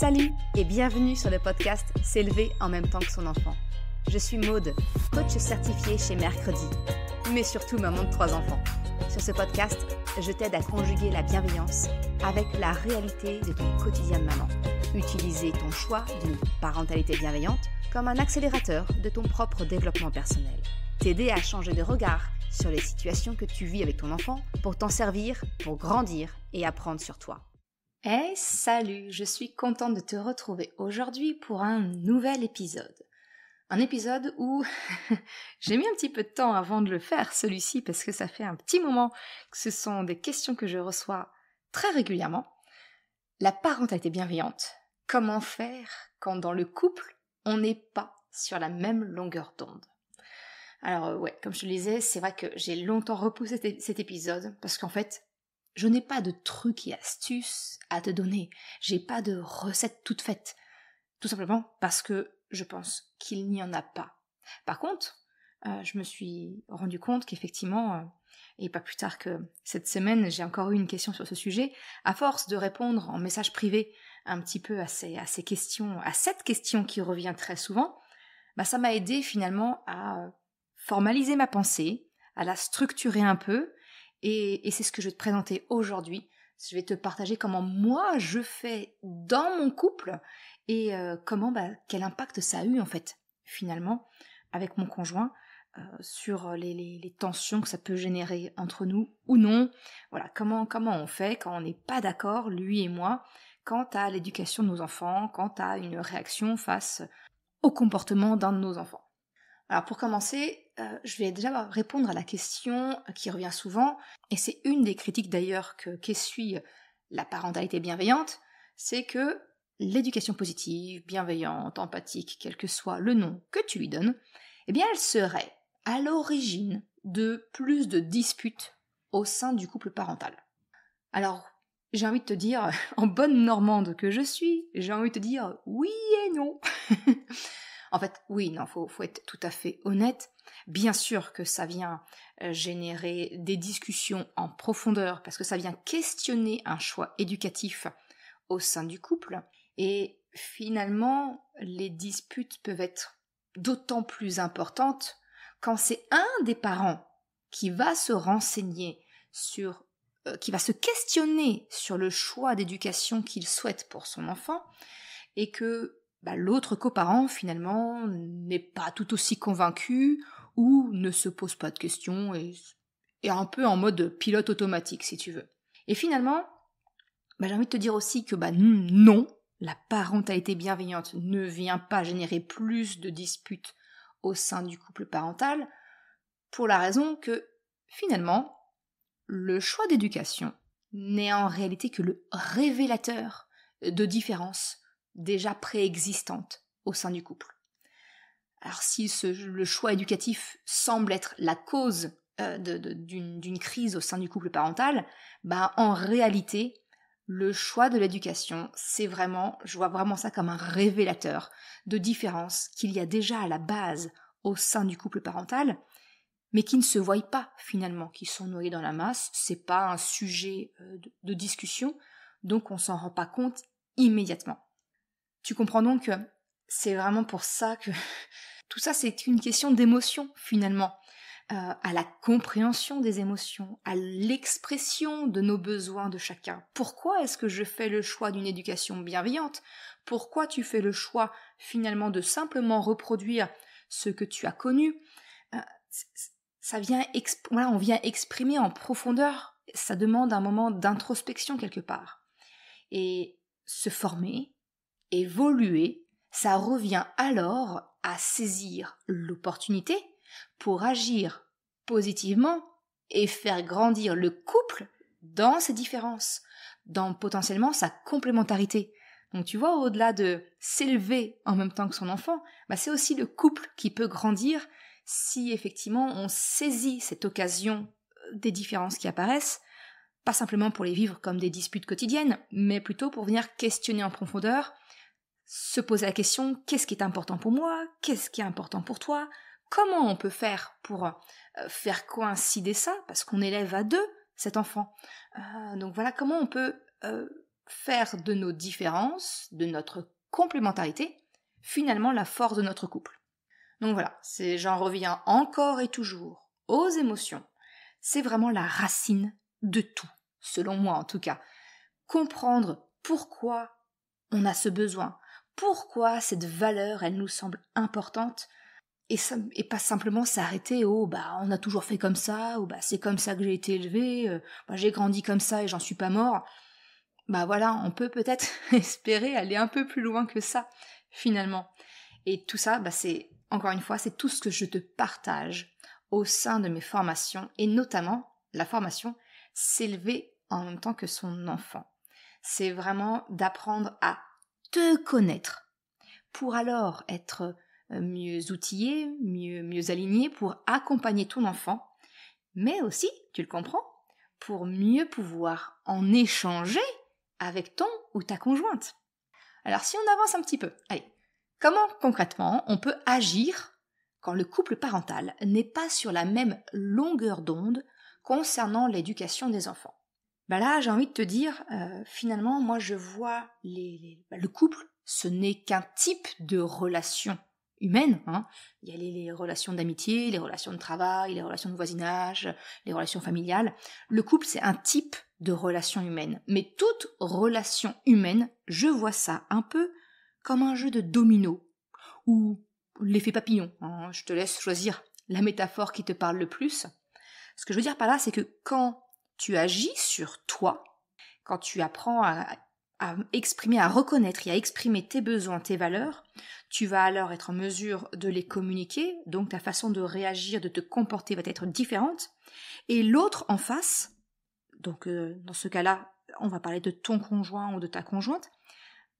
Salut et bienvenue sur le podcast S'élever en même temps que son enfant. Je suis Maude, coach certifiée chez Mercredi, mais surtout maman de 3 enfants. Sur ce podcast, je t'aide à conjuguer la bienveillance avec la réalité de ton quotidien de maman. Utiliser ton choix d'une parentalité bienveillante comme un accélérateur de ton propre développement personnel. T'aider à changer de regard sur les situations que tu vis avec ton enfant pour t'en servir, pour grandir et apprendre sur toi. Hey, salut, je suis contente de te retrouver aujourd'hui pour un nouvel épisode. Un épisode où j'ai mis un petit peu de temps avant de le faire, celui-ci, parce que ça fait un petit moment que ce sont des questions que je reçois très régulièrement. La parentalité bienveillante. Comment faire quand dans le couple, on n'est pas sur la même longueur d'onde? Alors comme je te le disais, c'est vrai que j'ai longtemps repoussé cet épisode, parce qu'en fait, je n'ai pas de trucs et astuces à te donner. J'ai pas de recettes toutes faites. Tout simplement parce que je pense qu'il n'y en a pas. Par contre, je me suis rendu compte qu'effectivement, et pas plus tard que cette semaine, j'ai encore eu une question sur ce sujet, à force de répondre en message privé un petit peu à ces questions, à cette question qui revient très souvent, ça m'a aidé finalement à formaliser ma pensée, à la structurer un peu, et c'est ce que je vais te présenter aujourd'hui. Je vais te partager comment moi je fais dans mon couple et quel impact ça a eu en fait finalement avec mon conjoint sur les tensions que ça peut générer entre nous ou non. Voilà, comment on fait quand on n'est pas d'accord, lui et moi, quant à l'éducation de nos enfants, quant à une réaction face au comportement d'un de nos enfants. Alors pour commencer, je vais déjà répondre à la question qui revient souvent, et c'est une des critiques d'ailleurs qu'essuie la parentalité bienveillante, c'est que l'éducation positive, bienveillante, empathique, quel que soit le nom que tu lui donnes, eh bien elle serait à l'origine de plus de disputes au sein du couple parental. Alors, j'ai envie de te dire, en bonne normande que je suis, j'ai envie de te dire oui et non. En fait, oui, non, faut être tout à fait honnête. Bien sûr que ça vient générer des discussions en profondeur, parce que ça vient questionner un choix éducatif au sein du couple. Et finalement, les disputes peuvent être d'autant plus importantes quand c'est un des parents qui va se renseigner sur, qui va se questionner sur le choix d'éducation qu'il souhaite pour son enfant, et que l'autre coparent, finalement, n'est pas tout aussi convaincu ou ne se pose pas de questions et est un peu en mode pilote automatique, si tu veux. Et finalement, j'ai envie de te dire aussi que non, la parentalité bienveillante ne vient pas générer plus de disputes au sein du couple parental, pour la raison que, finalement, le choix d'éducation n'est en réalité que le révélateur de différences déjà préexistantes au sein du couple. Alors si le choix éducatif semble être la cause d'une crise au sein du couple parental, en réalité, le choix de l'éducation, je vois vraiment ça comme un révélateur de différences qu'il y a déjà à la base au sein du couple parental, mais qui ne se voient pas finalement, qui sont noyés dans la masse. C'est pas un sujet de discussion, donc on s'en rend pas compte immédiatement. Tu comprends donc que c'est vraiment pour ça que tout ça, c'est une question d'émotion, finalement, à la compréhension des émotions, à l'expression de nos besoins de chacun. Pourquoi est-ce que je fais le choix d'une éducation bienveillante? Pourquoi tu fais le choix, finalement, de simplement reproduire ce que tu as connu? On vient exprimer en profondeur, ça demande un moment d'introspection quelque part. Et se former, évoluer, ça revient alors à saisir l'opportunité pour agir positivement et faire grandir le couple dans ses différences, dans potentiellement sa complémentarité. Donc tu vois, au-delà de s'élever en même temps que son enfant, c'est aussi le couple qui peut grandir si effectivement on saisit cette occasion des différences qui apparaissent, pas simplement pour les vivre comme des disputes quotidiennes, mais plutôt pour venir questionner en profondeur, se poser la question, qu'est-ce qui est important pour moi? Qu'est-ce qui est important pour toi? Comment on peut faire pour faire coïncider ça? Parce qu'on élève à 2 cet enfant. Donc voilà, comment on peut faire de nos différences, de notre complémentarité, finalement la force de notre couple. Donc voilà, j'en reviens encore et toujours aux émotions. C'est vraiment la racine de tout, selon moi en tout cas. Comprendre pourquoi on a ce besoin, pourquoi cette valeur, elle nous semble importante, et pas simplement s'arrêter au on a toujours fait comme ça, ou c'est comme ça que j'ai été élevé, j'ai grandi comme ça et j'en suis pas mort. Voilà, on peut peut-être espérer aller un peu plus loin que ça, finalement. Et tout ça, encore une fois, c'est tout ce que je te partage au sein de mes formations, et notamment la formation S'élever en même temps que son enfant. C'est vraiment d'apprendre à te connaître, pour alors être mieux outillé, mieux aligné, pour accompagner ton enfant, mais aussi, tu le comprends, pour mieux pouvoir en échanger avec ton ou ta conjointe. Alors si on avance un petit peu, allez, comment concrètement on peut agir quand le couple parental n'est pas sur la même longueur d'onde concernant l'éducation des enfants? Là, j'ai envie de te dire, finalement, moi je vois le couple, ce n'est qu'un type de relation humaine. Il y a les relations d'amitié, les relations de travail, les relations de voisinage, les relations familiales. Le couple, c'est un type de relation humaine. Mais toute relation humaine, je vois ça un peu comme un jeu de domino ou l'effet papillon. Je te laisse choisir la métaphore qui te parle le plus. Ce que je veux dire par là, c'est que quand tu agis sur toi, quand tu apprends à exprimer, à reconnaître et à exprimer tes besoins, tes valeurs, tu vas alors être en mesure de les communiquer, donc ta façon de réagir, de te comporter va être différente, et l'autre en face, donc dans ce cas-là, on va parler de ton conjoint ou de ta conjointe,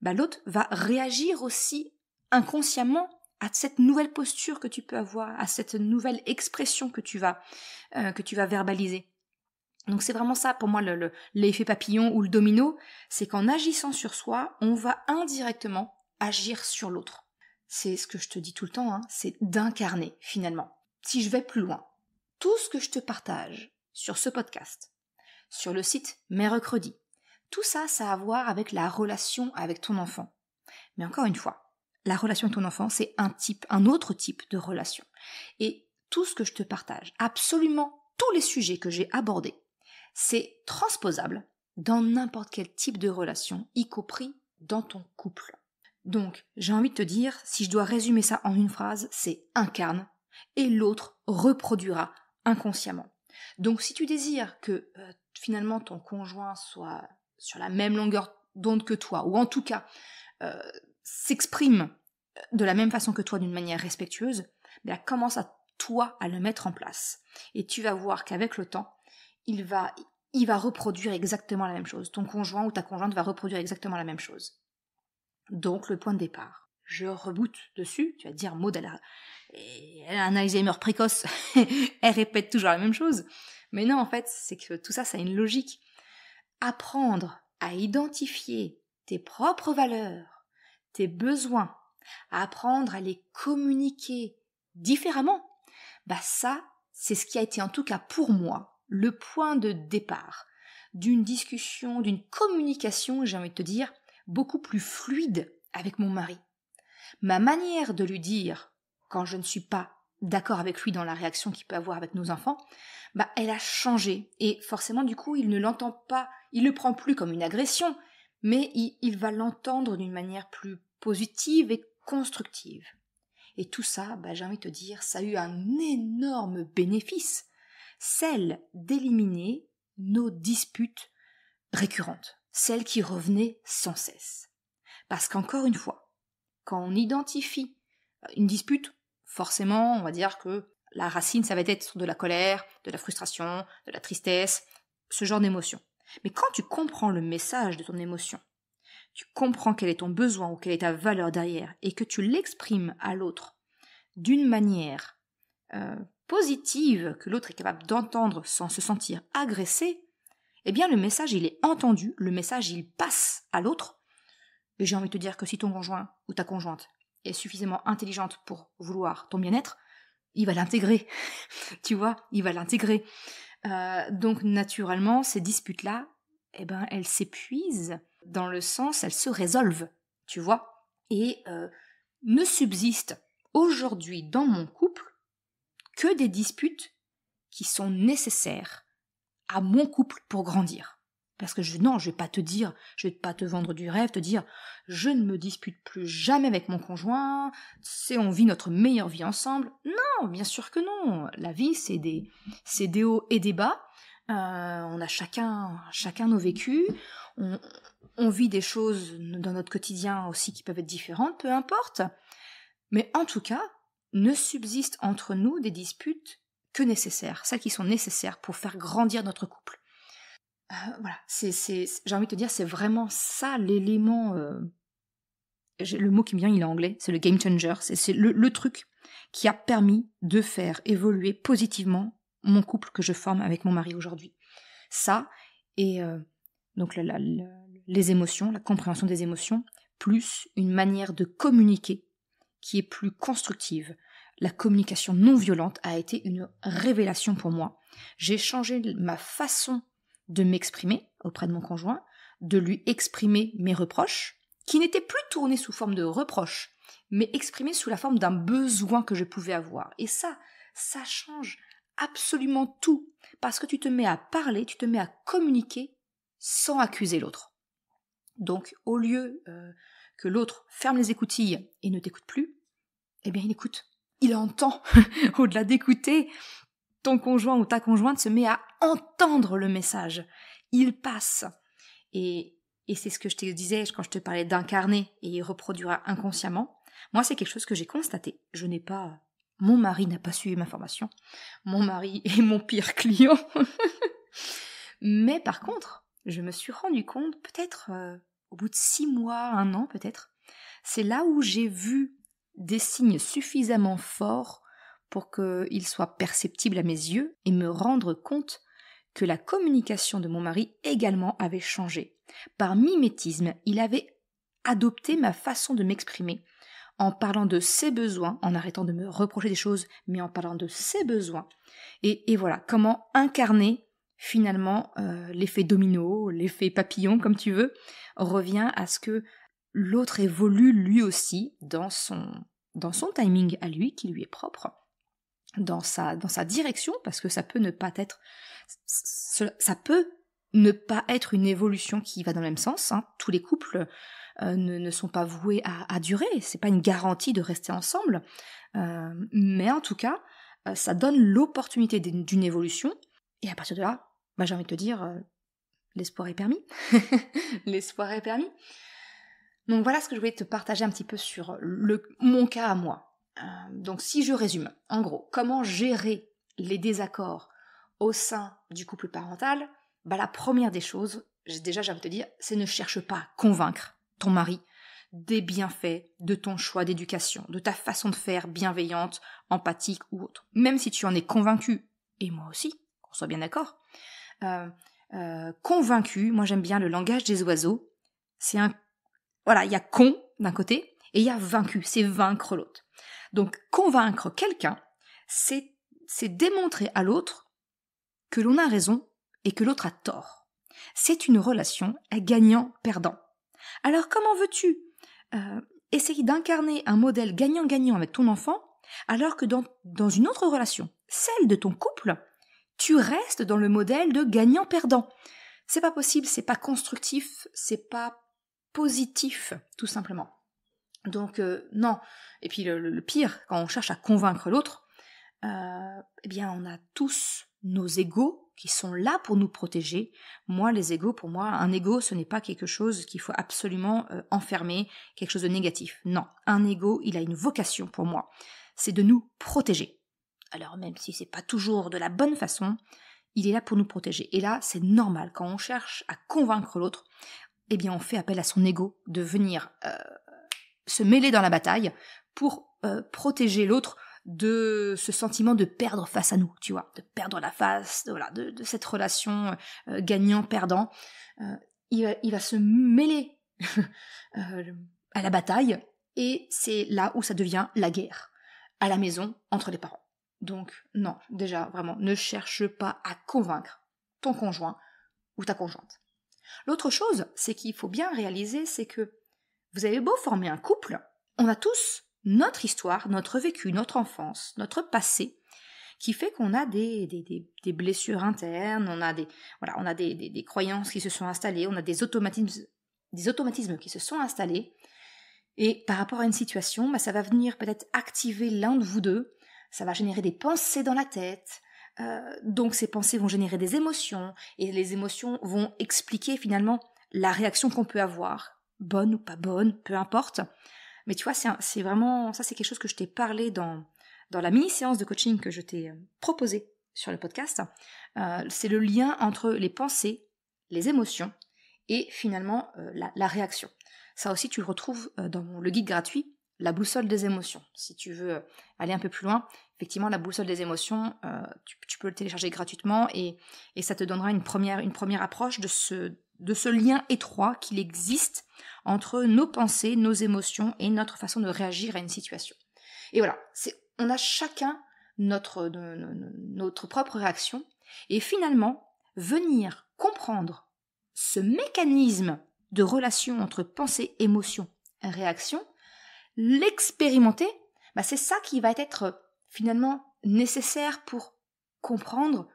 l'autre va réagir aussi inconsciemment à cette nouvelle posture que tu peux avoir, à cette nouvelle expression que tu vas verbaliser. Donc c'est vraiment ça pour moi l'effet papillon ou le domino, c'est qu'en agissant sur soi, on va indirectement agir sur l'autre. C'est ce que je te dis tout le temps, c'est d'incarner finalement. Si je vais plus loin, tout ce que je te partage sur ce podcast, sur le site Mercredi, tout ça, ça a à voir avec la relation avec ton enfant. Mais encore une fois, la relation avec ton enfant, c'est un autre type de relation. Et tout ce que je te partage, absolument tous les sujets que j'ai abordés, c'est transposable dans n'importe quel type de relation, y compris dans ton couple. Donc, j'ai envie de te dire, si je dois résumer ça en une phrase, c'est incarne, et l'autre reproduira inconsciemment. Donc, si tu désires que finalement ton conjoint soit sur la même longueur d'onde que toi, ou en tout cas s'exprime de la même façon que toi d'une manière respectueuse, commence à toi à le mettre en place. Et tu vas voir qu'avec le temps, il va reproduire exactement la même chose. Ton conjoint ou ta conjointe va reproduire exactement la même chose. Donc, le point de départ. Je reboot dessus, tu vas te dire, Maud, elle a un Alzheimer précoce, elle répète toujours la même chose. Mais non, en fait, c'est que tout ça, ça a une logique. Apprendre à identifier tes propres valeurs, tes besoins, apprendre à les communiquer différemment, ça, c'est ce qui a été en tout cas pour moi le point de départ d'une discussion, d'une communication, j'ai envie de te dire, beaucoup plus fluide avec mon mari. Ma manière de lui dire, quand je ne suis pas d'accord avec lui dans la réaction qu'il peut avoir avec nos enfants, elle a changé. Et forcément, du coup, il ne l'entend pas, il le prend plus comme une agression, mais il va l'entendre d'une manière plus positive et constructive. Et tout ça, j'ai envie de te dire, ça a eu un énorme bénéfice, celle d'éliminer nos disputes récurrentes, celles qui revenaient sans cesse. Parce qu'encore une fois, quand on identifie une dispute, forcément, on va dire que la racine, ça va être de la colère, de la frustration, de la tristesse, ce genre d'émotion. Mais quand tu comprends le message de ton émotion, tu comprends quel est ton besoin ou quelle est ta valeur derrière, et que tu l'exprimes à l'autre d'une manière positive, que l'autre est capable d'entendre sans se sentir agressé, eh bien le message il est entendu, le message il passe à l'autre. Et j'ai envie de te dire que si ton conjoint ou ta conjointe est suffisamment intelligente pour vouloir ton bien-être, il va l'intégrer, tu vois, il va l'intégrer. Donc naturellement, ces disputes-là, elles s'épuisent dans le sens, elles se résolvent, tu vois. Et ne subsiste aujourd'hui dans mon couple que des disputes qui sont nécessaires à mon couple pour grandir. Parce que je vais pas te vendre du rêve, te dire, je ne me dispute plus jamais avec mon conjoint, on vit notre meilleure vie ensemble. Non, bien sûr que non. La vie, c'est des hauts et des bas. On a chacun nos vécus. On vit des choses dans notre quotidien aussi qui peuvent être différentes, peu importe. Mais en tout cas, ne subsistent entre nous des disputes que nécessaires, celles qui sont nécessaires pour faire grandir notre couple. Voilà, j'ai envie de te dire, c'est vraiment ça l'élément. Le mot qui me vient, il est anglais, c'est le game changer. C'est le truc qui a permis de faire évoluer positivement mon couple que je forme avec mon mari aujourd'hui. Ça, et donc les émotions, la compréhension des émotions, plus une manière de communiquer qui est plus constructive. La communication non violente a été une révélation pour moi. J'ai changé ma façon de m'exprimer auprès de mon conjoint, de lui exprimer mes reproches, qui n'étaient plus tournés sous forme de reproches, mais exprimés sous la forme d'un besoin que je pouvais avoir. Et ça change absolument tout, parce que tu te mets à parler, tu te mets à communiquer sans accuser l'autre. Donc, au lieu que l'autre ferme les écoutilles et ne t'écoute plus, eh bien, il écoute. Il entend, au-delà d'écouter, ton conjoint ou ta conjointe se met à entendre le message. Il passe. Et c'est ce que je te disais quand je te parlais d'incarner et il reproduira inconsciemment. Moi, c'est quelque chose que j'ai constaté. Mon mari n'a pas suivi ma formation. Mon mari est mon pire client. Mais par contre, je me suis rendu compte, peut-être au bout de 6 mois, 1 an peut-être, c'est là où j'ai vu des signes suffisamment forts pour qu'ils soient perceptibles à mes yeux et me rendre compte que la communication de mon mari également avait changé. Par mimétisme, il avait adopté ma façon de m'exprimer, en parlant de ses besoins, en arrêtant de me reprocher des choses, mais en parlant de ses besoins. Et voilà, comment incarner finalement l'effet domino, l'effet papillon, comme tu veux, revient à ce que l'autre évolue lui aussi dans son timing à lui, qui lui est propre, dans sa direction, parce que ça peut ne pas être une évolution qui va dans le même sens. Hein. Tous les couples ne sont pas voués à durer, c'est pas une garantie de rester ensemble, mais en tout cas, ça donne l'opportunité d'une évolution, et à partir de là, j'ai envie de te dire, l'espoir est permis. L'espoir est permis. Donc voilà ce que je voulais te partager un petit peu sur mon cas à moi. Donc si je résume, en gros, comment gérer les désaccords au sein du couple parental, la première des choses, déjà j'ai envie de te dire, c'est ne cherche pas à convaincre ton mari des bienfaits de ton choix d'éducation, de ta façon de faire bienveillante, empathique ou autre. Même si tu en es convaincu, et moi aussi, qu'on soit bien d'accord, convaincu, moi j'aime bien le langage des oiseaux, voilà, il y a con d'un côté, et il y a vaincu, c'est vaincre l'autre. Donc convaincre quelqu'un, c'est démontrer à l'autre que l'on a raison et que l'autre a tort. C'est une relation à gagnant-perdant. Alors comment veux-tu essayer d'incarner un modèle gagnant-gagnant avec ton enfant, alors que dans une autre relation, celle de ton couple, tu restes dans le modèle de gagnant-perdant? C'est pas possible, c'est pas constructif, c'est pas positif, tout simplement. Donc non. Et puis le pire, quand on cherche à convaincre l'autre, eh bien on a tous nos égos qui sont là pour nous protéger. Moi, les égos, pour moi, un égo, ce n'est pas quelque chose qu'il faut absolument enfermer, quelque chose de négatif. Non, un égo, il a une vocation pour moi, c'est de nous protéger. Alors même si c'est pas toujours de la bonne façon, il est là pour nous protéger. Et là, c'est normal, quand on cherche à convaincre l'autre, eh bien on fait appel à son ego de venir se mêler dans la bataille pour protéger l'autre de ce sentiment de perdre face à nous, tu vois, de perdre la face, de cette relation gagnant-perdant. Il va se mêler à la bataille, et c'est là où ça devient la guerre, à la maison, entre les parents. Donc non, déjà, vraiment, ne cherche pas à convaincre ton conjoint ou ta conjointe. L'autre chose, c'est qu'il faut bien réaliser, c'est que vous avez beau former un couple, on a tous notre histoire, notre vécu, notre enfance, notre passé, qui fait qu'on a des blessures internes, on a des croyances qui se sont installées, on a des automatismes qui se sont installés, et par rapport à une situation, ça va venir peut-être activer l'un de vous deux, ça va générer des pensées dans la tête, donc ces pensées vont générer des émotions, et les émotions vont expliquer finalement la réaction qu'on peut avoir, bonne ou pas bonne, peu importe. Mais tu vois, c'est vraiment, ça c'est quelque chose que je t'ai parlé dans la mini-séance de coaching que je t'ai proposée sur le podcast. C'est le lien entre les pensées, les émotions et finalement la réaction. Ça aussi, tu le retrouves dans le guide gratuit, la boussole des émotions. Si tu veux aller un peu plus loin, effectivement, la boussole des émotions, tu peux le télécharger gratuitement et ça te donnera une première approche de ce lien étroit qu'il existe entre nos pensées, nos émotions et notre façon de réagir à une situation. Et voilà, on a chacun notre propre réaction et finalement, venir comprendre ce mécanisme de relation entre pensée, émotion et réaction, l'expérimenter, c'est ça qui va être finalement nécessaire pour comprendre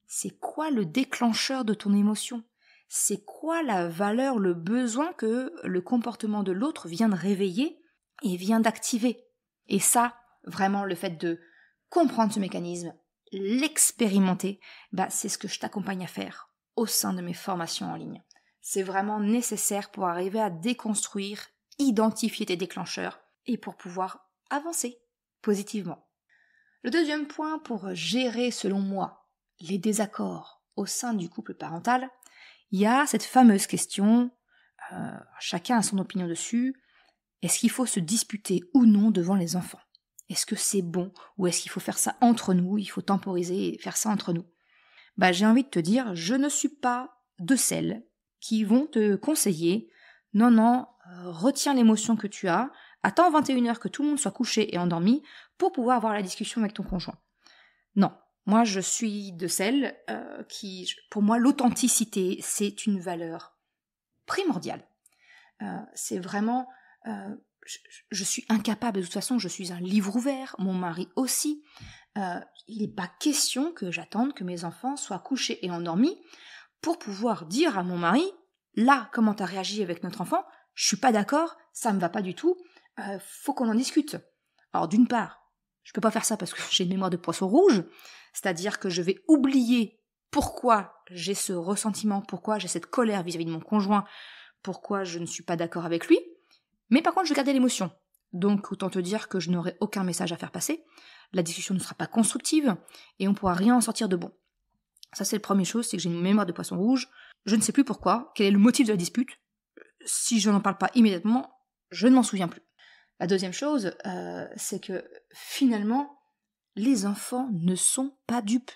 c'est quoi le déclencheur de ton émotion, c'est quoi la valeur, le besoin que le comportement de l'autre vient de réveiller et vient d'activer. Et ça, vraiment, le fait de comprendre ce mécanisme, l'expérimenter, c'est ce que je t'accompagne à faire au sein de mes formations en ligne. C'est vraiment nécessaire pour arriver à déconstruire, identifier tes déclencheurs et pour pouvoir avancer positivement. Le deuxième point pour gérer, selon moi, les désaccords au sein du couple parental, il y a cette fameuse question, chacun a son opinion dessus, est-ce qu'il faut se disputer ou non devant les enfants ? Est-ce que c'est bon ou est-ce qu'il faut faire ça entre nous, il faut temporiser et faire ça entre nous ? J'ai envie de te dire, je ne suis pas de celles qui vont te conseiller, non, retiens l'émotion que tu as, attends 21h que tout le monde soit couché et endormi pour pouvoir avoir la discussion avec ton conjoint. Non, moi je suis de celles qui, pour moi, l'authenticité, c'est une valeur primordiale. C'est vraiment, je suis incapable, de toute façon, je suis un livre ouvert, mon mari aussi. Il n'est pas question que j'attende que mes enfants soient couchés et endormis pour pouvoir dire à mon mari, là, comment tu as réagi avec notre enfant, je suis pas d'accord, ça me va pas du tout, faut qu'on en discute. Alors d'une part, je peux pas faire ça parce que j'ai une mémoire de poisson rouge, c'est-à-dire que je vais oublier pourquoi j'ai ce ressentiment, pourquoi j'ai cette colère vis-à-vis de mon conjoint, pourquoi je ne suis pas d'accord avec lui, mais par contre je vais garder l'émotion. Donc autant te dire que je n'aurai aucun message à faire passer, la discussion ne sera pas constructive et on pourra rien en sortir de bon. Ça c'est la première chose, c'est que j'ai une mémoire de poisson rouge, je ne sais plus pourquoi, quel est le motif de la dispute, si je n'en parle pas immédiatement, je ne m'en souviens plus. La deuxième chose, c'est que finalement, les enfants ne sont pas dupes.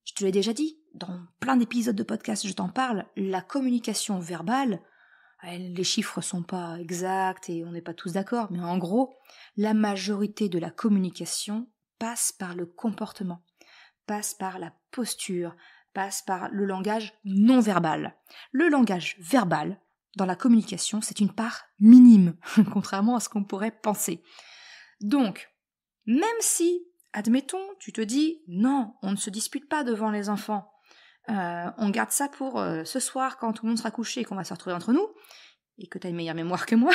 Je te l'ai déjà dit, dans plein d'épisodes de podcast, je t'en parle, la communication verbale, les chiffres sont pas exacts et on n'est pas tous d'accord, mais en gros, la majorité de la communication passe par le comportement, passe par la posture, passe par le langage non verbal. Le langage verbal, dans la communication, c'est une part minime, contrairement à ce qu'on pourrait penser. Donc, même si, admettons, tu te dis, non, on ne se dispute pas devant les enfants, on garde ça pour ce soir quand tout le monde sera couché et qu'on va se retrouver entre nous, et que tu as une meilleure mémoire que moi,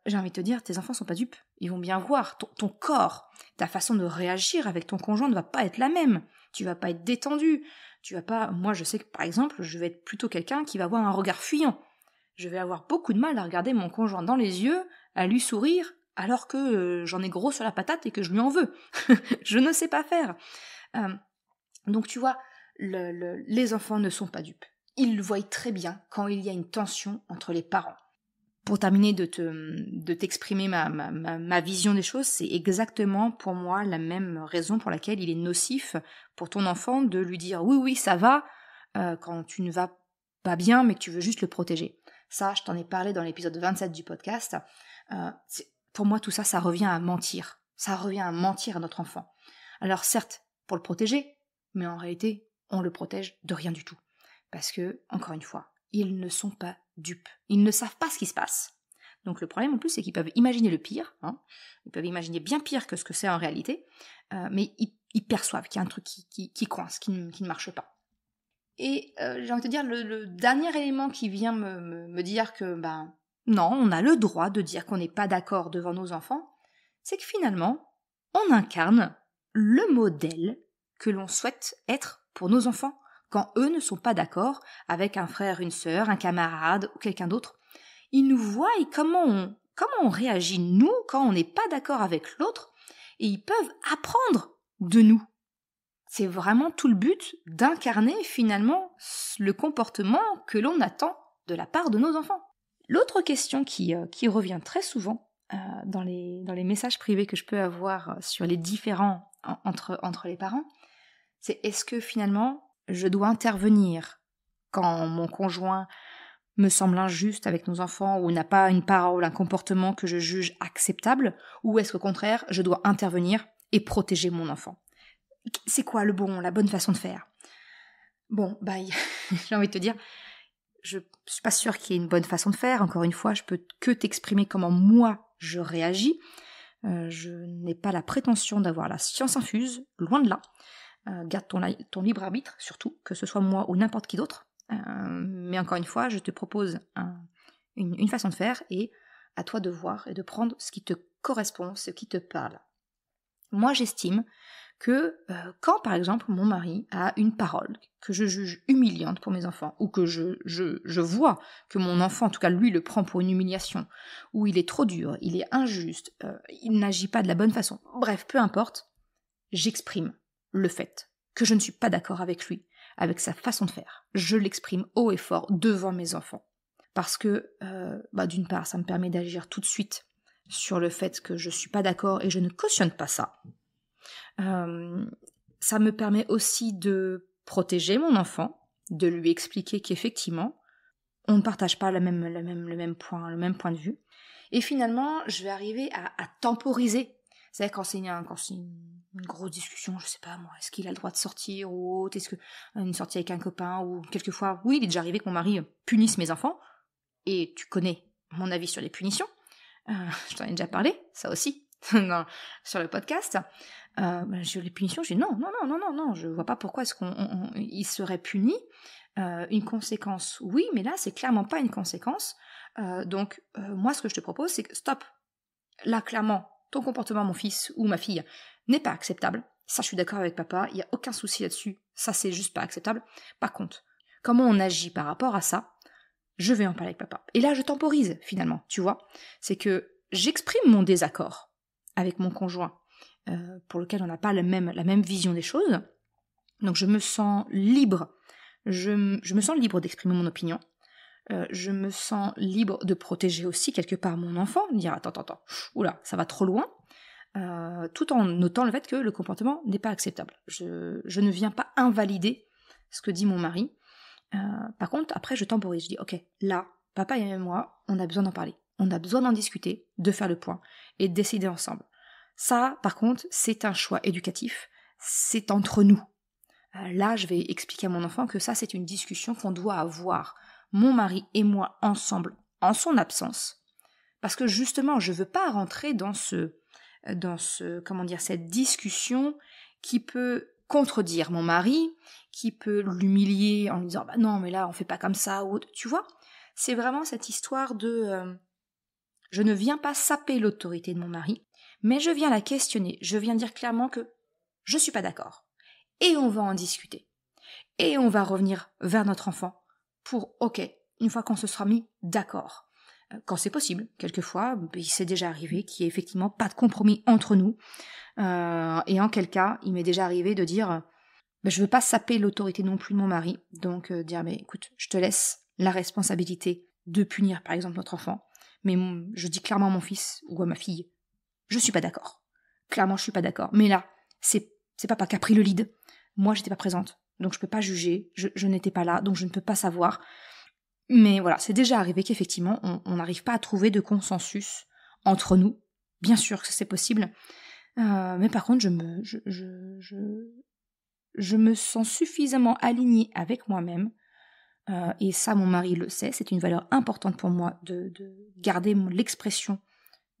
j'ai envie de te dire, tes enfants sont pas dupes. Ils vont bien voir, ton corps, ta façon de réagir avec ton conjoint ne va pas être la même. Tu vas pas être détendu. Tu vas pas. Moi, je sais que par exemple, je vais être plutôt quelqu'un qui va avoir un regard fuyant. Je vais avoir beaucoup de mal à regarder mon conjoint dans les yeux, à lui sourire, alors que j'en ai gros sur la patate et que je lui en veux. Je ne sais pas faire. Donc tu vois, les enfants ne sont pas dupes. Ils le voient très bien quand il y a une tension entre les parents. Pour terminer de t'exprimer ma vision des choses, c'est exactement pour moi la même raison pour laquelle il est nocif pour ton enfant de lui dire oui ça va quand tu ne vas pas bien mais que tu veux juste le protéger. Ça, je t'en ai parlé dans l'épisode 27 du podcast. Pour moi tout ça, ça revient à mentir. Ça revient à mentir à notre enfant. Alors certes, pour le protéger, mais en réalité, on le protège de rien du tout. Parce que, encore une fois, ils ne sont pas dupes. Ils ne savent pas ce qui se passe. Donc le problème en plus, c'est qu'ils peuvent imaginer le pire. Ils peuvent imaginer bien pire que ce que c'est en réalité. Mais ils perçoivent qu'il y a un truc qui coince, qui ne marche pas. Et j'ai envie de te dire, le dernier élément qui vient me dire que, non, on a le droit de dire qu'on n'est pas d'accord devant nos enfants, c'est que finalement, on incarne le modèle que l'on souhaite être pour nos enfants, quand eux ne sont pas d'accord avec un frère, une sœur, un camarade ou quelqu'un d'autre. Ils nous voient et comment on réagit, nous, quand on n'est pas d'accord avec l'autre, et ils peuvent apprendre de nous. C'est vraiment tout le but d'incarner finalement le comportement que l'on attend de la part de nos enfants. L'autre question qui revient très souvent dans les messages privés que je peux avoir sur les différends entre les parents, c'est est-ce que finalement je dois intervenir quand mon conjoint me semble injuste avec nos enfants ou n'a pas une parole, un comportement que je juge acceptable, ou est-ce qu'au contraire je dois intervenir et protéger mon enfant? C'est quoi la bonne façon de faire? Bon, j'ai envie de te dire, je suis pas sûre qu'il y ait une bonne façon de faire. Encore une fois, je peux que t'exprimer comment moi je réagis. Je n'ai pas la prétention d'avoir la science infuse, loin de là. Garde ton libre arbitre, surtout, que ce soit moi ou n'importe qui d'autre. Mais encore une fois, je te propose une façon de faire et à toi de voir et de prendre ce qui te correspond, ce qui te parle. Moi, j'estime que quand, par exemple, mon mari a une parole que je juge humiliante pour mes enfants, ou que je vois que mon enfant, en tout cas lui, le prend pour une humiliation, ou il est trop dur, il est injuste, il n'agit pas de la bonne façon, bref, peu importe, j'exprime le fait que je ne suis pas d'accord avec lui, avec sa façon de faire. Je l'exprime haut et fort devant mes enfants. Parce que, d'une part, ça me permet d'agir tout de suite sur le fait que je ne suis pas d'accord et je ne cautionne pas ça. Ça me permet aussi de protéger mon enfant, de lui expliquer qu'effectivement, on ne partage pas le même point de vue. Et finalement, je vais arriver à temporiser. C'est-à-dire quand c'est une grosse discussion, je sais pas moi, est-ce qu'il a le droit de sortir ou autre, est-ce que une sortie avec un copain, ou quelquefois, oui, il est déjà arrivé que mon mari punisse mes enfants, et tu connais mon avis sur les punitions, je t'en ai déjà parlé, ça aussi, sur le podcast. Sur les punitions, j'ai dit non, je vois pas pourquoi est-ce qu'il serait puni. Une conséquence, oui, mais là c'est clairement pas une conséquence. Donc moi ce que je te propose, c'est que stop. Là clairement, ton comportement, mon fils ou ma fille, n'est pas acceptable. Ça, je suis d'accord avec papa, il n'y a aucun souci là-dessus. Ça, c'est juste pas acceptable. Par contre, comment on agit par rapport à ça, je vais en parler avec papa. Et là, je temporise finalement, tu vois. C'est que j'exprime mon désaccord avec mon conjoint, pour lequel on n'a pas la même vision des choses. Donc je me sens libre. Je me sens libre d'exprimer mon opinion. Je me sens libre de protéger aussi quelque part mon enfant, de dire attends, oula, ça va trop loin, tout en notant le fait que le comportement n'est pas acceptable. Je ne viens pas invalider ce que dit mon mari. Par contre, après, je temporise. Je dis ok, là, papa et moi, on a besoin d'en parler. On a besoin d'en discuter, de faire le point et de décider ensemble. Ça, par contre, c'est un choix éducatif. C'est entre nous. Là, je vais expliquer à mon enfant que ça, c'est une discussion qu'on doit avoir, mon mari et moi, ensemble, en son absence. Parce que justement, je veux pas rentrer dans cette discussion qui peut contredire mon mari, qui peut l'humilier en lui disant « non, mais là, on fait pas comme ça » ou autre. Tu vois, c'est vraiment cette histoire de je ne viens pas saper l'autorité de mon mari, mais je viens la questionner, je viens dire clairement que je suis pas d'accord. Et on va en discuter. Et on va revenir vers notre enfant pour, ok, une fois qu'on se sera mis d'accord. Quand c'est possible, quelquefois, il s'est déjà arrivé qu'il n'y ait effectivement pas de compromis entre nous. Et en quel cas, il m'est déjà arrivé de dire, je veux pas saper l'autorité non plus de mon mari, donc dire, mais écoute, je te laisse la responsabilité de punir par exemple notre enfant, mais je dis clairement à mon fils ou à ma fille, je suis pas d'accord. Clairement, je suis pas d'accord. Mais là, c'est papa qui a pris le lead. Moi, j'étais pas présente, donc je peux pas juger. Je n'étais pas là, donc je ne peux pas savoir. Mais voilà, c'est déjà arrivé qu'effectivement, on n'arrive pas à trouver de consensus entre nous. Bien sûr que c'est possible. Mais par contre, je me sens suffisamment alignée avec moi-même et ça mon mari le sait, c'est une valeur importante pour moi de garder l'expression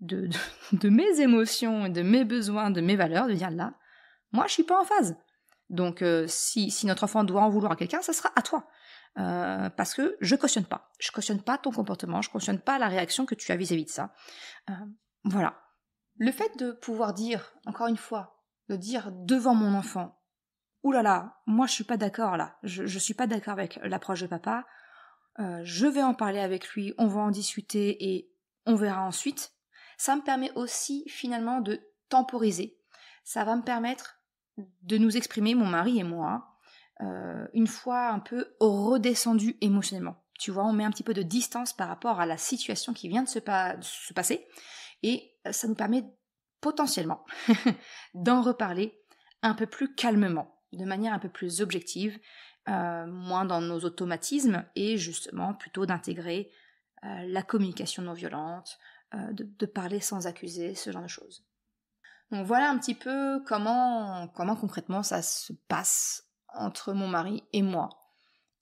de mes émotions, de mes besoins, de mes valeurs, de dire là, moi je suis pas en phase. Donc si notre enfant doit en vouloir à quelqu'un, ça sera à toi. Parce que je cautionne pas ton comportement, je cautionne pas la réaction que tu as vis-à-vis de ça. Voilà. Le fait de pouvoir dire, encore une fois, de dire devant mon enfant, ouh là là, moi je suis pas d'accord là, je suis pas d'accord avec l'approche de papa, je vais en parler avec lui, on va en discuter et on verra ensuite. Ça me permet aussi finalement de temporiser. Ça va me permettre de nous exprimer, mon mari et moi, une fois un peu redescendu émotionnellement. Tu vois, on met un petit peu de distance par rapport à la situation qui vient de se passer et ça nous permet potentiellement d'en reparler un peu plus calmement, de manière un peu plus objective, moins dans nos automatismes et justement plutôt d'intégrer la communication non violente, de parler sans accuser, ce genre de choses. Donc voilà un petit peu comment concrètement ça se passe entre mon mari et moi.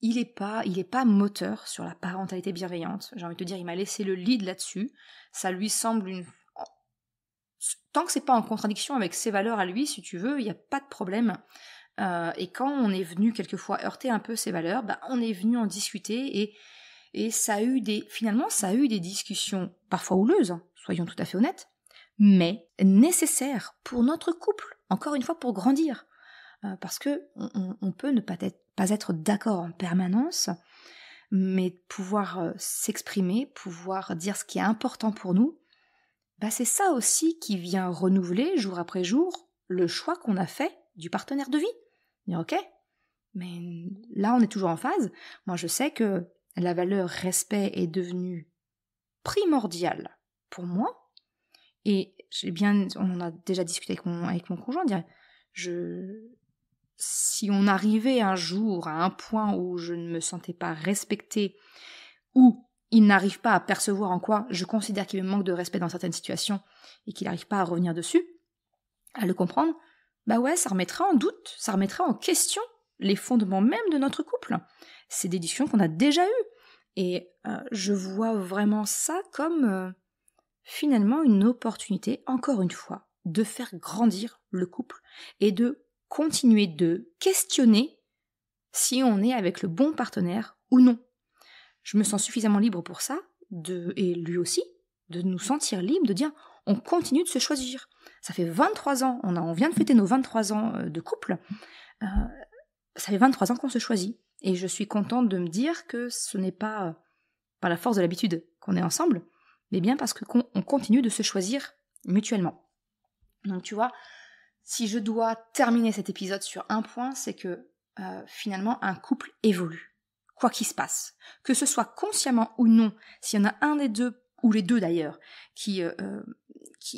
Il est pas moteur sur la parentalité bienveillante. J'ai envie de te dire, il m'a laissé le lead là-dessus. Ça lui semble tant que c'est pas en contradiction avec ses valeurs à lui, si tu veux, il n'y a pas de problème. Et quand on est venu quelquefois heurter un peu ses valeurs, on est venu en discuter et ça a eu des discussions parfois houleuses, soyons tout à fait honnêtes, mais nécessaires pour notre couple, encore une fois pour grandir. Parce que on peut ne pas être d'accord en permanence, mais pouvoir s'exprimer, pouvoir dire ce qui est important pour nous, c'est ça aussi qui vient renouveler jour après jour le choix qu'on a fait du partenaire de vie. Dire ok, mais là on est toujours en phase. Moi je sais que la valeur respect est devenue primordiale pour moi, et on en a déjà discuté avec mon conjoint. Si on arrivait un jour à un point où je ne me sentais pas respectée, ou il n'arrive pas à percevoir en quoi je considère qu'il me manque de respect dans certaines situations et qu'il n'arrive pas à revenir dessus, à le comprendre, ça remettrait en doute, ça remettrait en question les fondements même de notre couple. C'est des discussions qu'on a déjà eues. Et je vois vraiment ça comme finalement une opportunité, encore une fois, de faire grandir le couple et de continuer de questionner si on est avec le bon partenaire ou non. Je me sens suffisamment libre pour ça, et lui aussi, de nous sentir libres, de dire on continue de se choisir. Ça fait 23 ans, on vient de fêter nos 23 ans de couple, ça fait 23 ans qu'on se choisit. Et je suis contente de me dire que ce n'est pas par la force de l'habitude qu'on est ensemble, mais bien parce qu'on continue de se choisir mutuellement. Donc tu vois, si je dois terminer cet épisode sur un point, c'est que finalement un couple évolue, quoi qu'il se passe. Que ce soit consciemment ou non, s'il y en a un des deux, ou les deux d'ailleurs, qui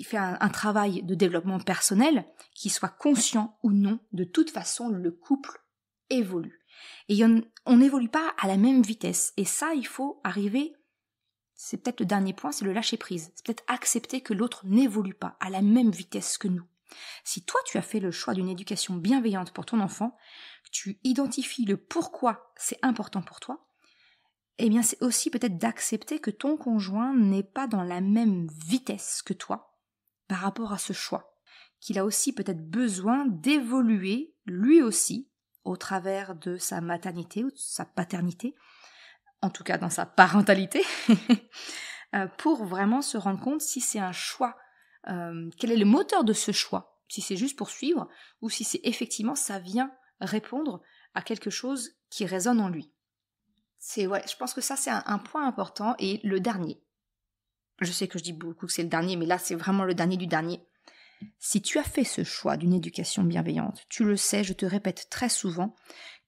fait un travail de développement personnel, qu'il soit conscient ou non, de toute façon le couple évolue. Et on n'évolue pas à la même vitesse. Et ça, il faut arriver, c'est peut-être le dernier point, c'est le lâcher prise. C'est peut-être accepter que l'autre n'évolue pas à la même vitesse que nous. Si toi, tu as fait le choix d'une éducation bienveillante pour ton enfant, tu identifies le pourquoi c'est important pour toi, eh bien c'est aussi peut-être d'accepter que ton conjoint n'est pas dans la même vitesse que toi par rapport à ce choix, qu'il a aussi peut-être besoin d'évoluer lui aussi au travers de sa maternité ou de sa paternité, en tout cas dans sa parentalité, pour vraiment se rendre compte si c'est un choix, quel est le moteur de ce choix, si c'est juste pour suivre ou si c'est effectivement ça vient répondre à quelque chose qui résonne en lui. Je pense que ça c'est un point important. Et le dernier, je sais que je dis beaucoup que c'est le dernier, mais là c'est vraiment le dernier du dernier. Si tu as fait ce choix d'une éducation bienveillante, tu le sais, je te répète très souvent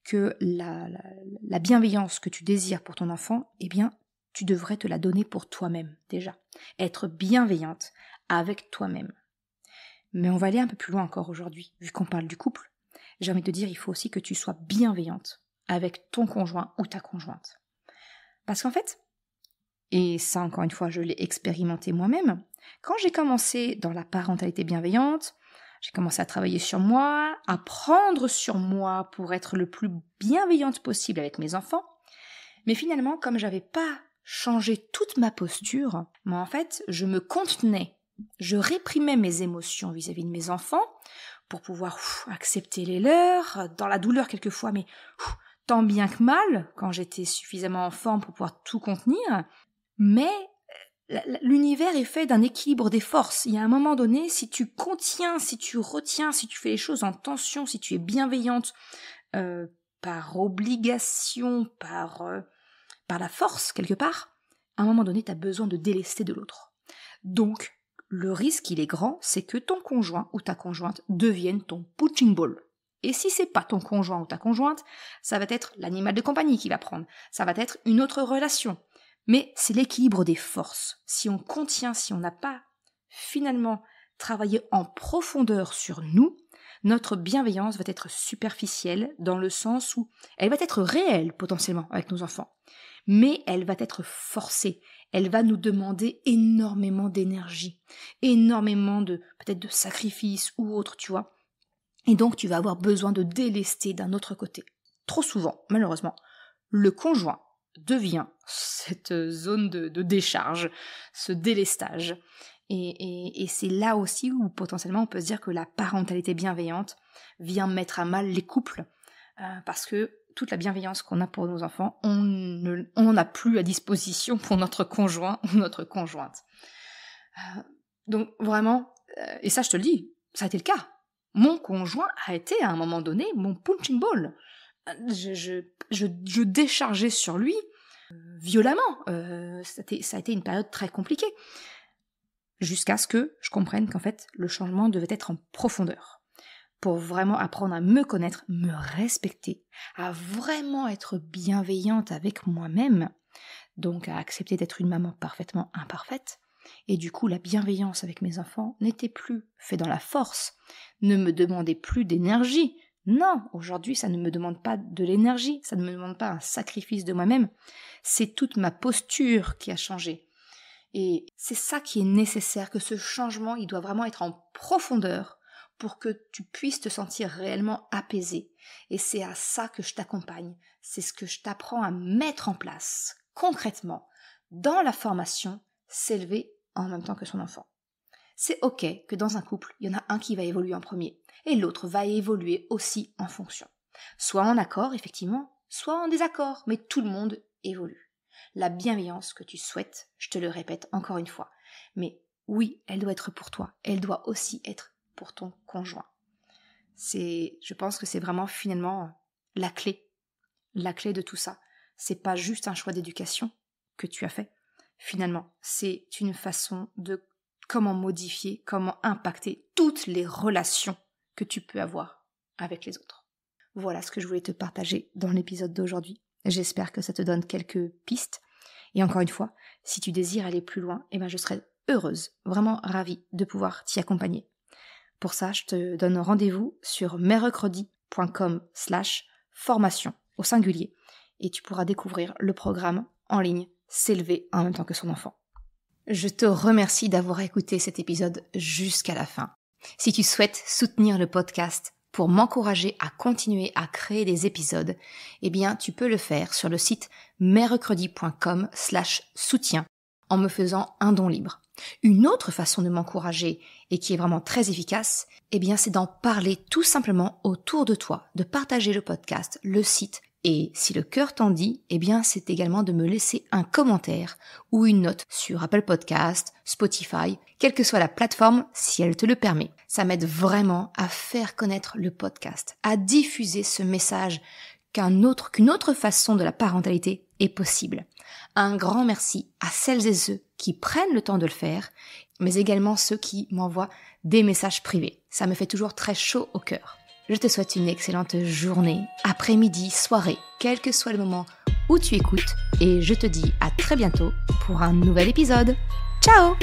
que la bienveillance que tu désires pour ton enfant, eh bien, tu devrais te la donner pour toi-même déjà. Être bienveillante avec toi-même. Mais on va aller un peu plus loin encore aujourd'hui, vu qu'on parle du couple. J'ai envie de te dire, il faut aussi que tu sois bienveillante avec ton conjoint ou ta conjointe. Parce qu'en fait, et ça encore une fois je l'ai expérimenté moi-même, quand j'ai commencé dans la parentalité bienveillante, j'ai commencé à travailler sur moi, à prendre sur moi pour être le plus bienveillante possible avec mes enfants, Mais finalement, comme j'avais pas changé toute ma posture, mais en fait, je me contenais, je réprimais mes émotions vis-à-vis de mes enfants pour pouvoir accepter les leurs, dans la douleur quelquefois, mais tant bien que mal, quand j'étais suffisamment en forme pour pouvoir tout contenir. Mais l'univers est fait d'un équilibre des forces. Il y a un moment donné, si tu contiens, si tu retiens, si tu fais les choses en tension, si tu es bienveillante par obligation, par la force quelque part, à un moment donné, tu as besoin de délester de l'autre. Donc, le risque, il est grand, c'est que ton conjoint ou ta conjointe devienne ton punching ball. Et si c'est pas ton conjoint ou ta conjointe, ça va être l'animal de compagnie qui va prendre. Ça va être une autre relation. Mais c'est l'équilibre des forces. Si on contient, si on n'a pas finalement travaillé en profondeur sur nous, notre bienveillance va être superficielle dans le sens où elle va être réelle potentiellement avec nos enfants. Mais elle va être forcée. Elle va nous demander énormément d'énergie, énormément peut-être de sacrifices ou autre, tu vois. Et donc tu vas avoir besoin de délester d'un autre côté. Trop souvent, malheureusement, le conjoint devient cette zone de décharge, ce délestage. Et c'est là aussi où potentiellement on peut se dire que la parentalité bienveillante vient mettre à mal les couples, parce que toute la bienveillance qu'on a pour nos enfants, on n'en a plus à disposition pour notre conjoint ou notre conjointe. Donc vraiment, et ça je te le dis, ça a été le cas. Mon conjoint a été à un moment donné mon punching ball. Je déchargeais sur lui violemment. Ça a été une période très compliquée. Jusqu'à ce que je comprenne qu'en fait, le changement devait être en profondeur. Pour vraiment apprendre à me connaître, me respecter, à vraiment être bienveillante avec moi-même, donc à accepter d'être une maman parfaitement imparfaite. Et du coup, la bienveillance avec mes enfants n'était plus faite dans la force, ne me demandait plus d'énergie. Non, aujourd'hui, ça ne me demande pas de l'énergie, ça ne me demande pas un sacrifice de moi-même. C'est toute ma posture qui a changé. Et c'est ça qui est nécessaire, que ce changement, il doit vraiment être en profondeur pour que tu puisses te sentir réellement apaisé. Et c'est à ça que je t'accompagne. C'est ce que je t'apprends à mettre en place, concrètement, dans la formation, s'élever en même temps que son enfant. C'est ok que dans un couple, il y en a un qui va évoluer en premier, et l'autre va évoluer aussi en fonction. Soit en accord, effectivement, soit en désaccord, mais tout le monde évolue. La bienveillance que tu souhaites, je te le répète encore une fois, mais oui, elle doit être pour toi, elle doit aussi être pour ton conjoint. Je pense que c'est vraiment finalement la clé de tout ça. C'est pas juste un choix d'éducation que tu as fait. Finalement, c'est une façon de comment modifier, comment impacter toutes les relations que tu peux avoir avec les autres. Voilà ce que je voulais te partager dans l'épisode d'aujourd'hui. J'espère que ça te donne quelques pistes. Et encore une fois, si tu désires aller plus loin, je serai heureuse, vraiment ravie de pouvoir t'y accompagner. Pour ça, je te donne rendez-vous sur mercredi.com/formation au singulier et tu pourras découvrir le programme en ligne S'élever en même temps que son enfant. Je te remercie d'avoir écouté cet épisode jusqu'à la fin. Si tu souhaites soutenir le podcast pour m'encourager à continuer à créer des épisodes, tu peux le faire sur le site mercredi.com/soutien en me faisant un don libre. Une autre façon de m'encourager et qui est vraiment très efficace, c'est d'en parler tout simplement autour de toi, de partager le podcast, le site. Et si le cœur t'en dit, c'est également de me laisser un commentaire ou une note sur Apple Podcast, Spotify, quelle que soit la plateforme, si elle te le permet. Ça m'aide vraiment à faire connaître le podcast, à diffuser ce message qu'une autre façon de la parentalité est possible. Un grand merci à celles et ceux qui prennent le temps de le faire, mais également ceux qui m'envoient des messages privés. Ça me fait toujours très chaud au cœur. Je te souhaite une excellente journée, après-midi, soirée, quel que soit le moment où tu écoutes, et je te dis à très bientôt pour un nouvel épisode. Ciao!